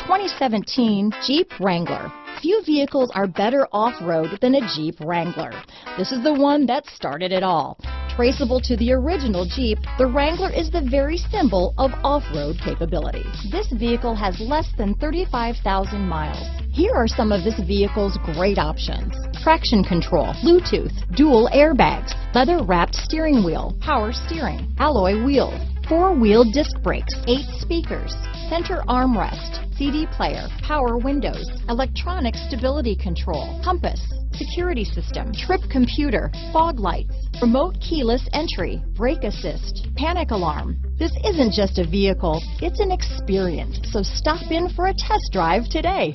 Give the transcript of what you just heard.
2017 Jeep Wrangler. Few vehicles are better off-road than a Jeep Wrangler. This is the one that started it all. Traceable to the original Jeep, the Wrangler is the very symbol of off-road capability. This vehicle has less than 35,000 miles. Here are some of this vehicle's great options: traction control, Bluetooth, dual airbags, leather-wrapped steering wheel, power steering, alloy wheels, four-wheel disc brakes, 8 speakers, center armrest, CD player, power windows, electronic stability control, compass, security system, trip computer, fog lights, remote keyless entry, brake assist, panic alarm. This isn't just a vehicle, it's an experience. So stop in for a test drive today.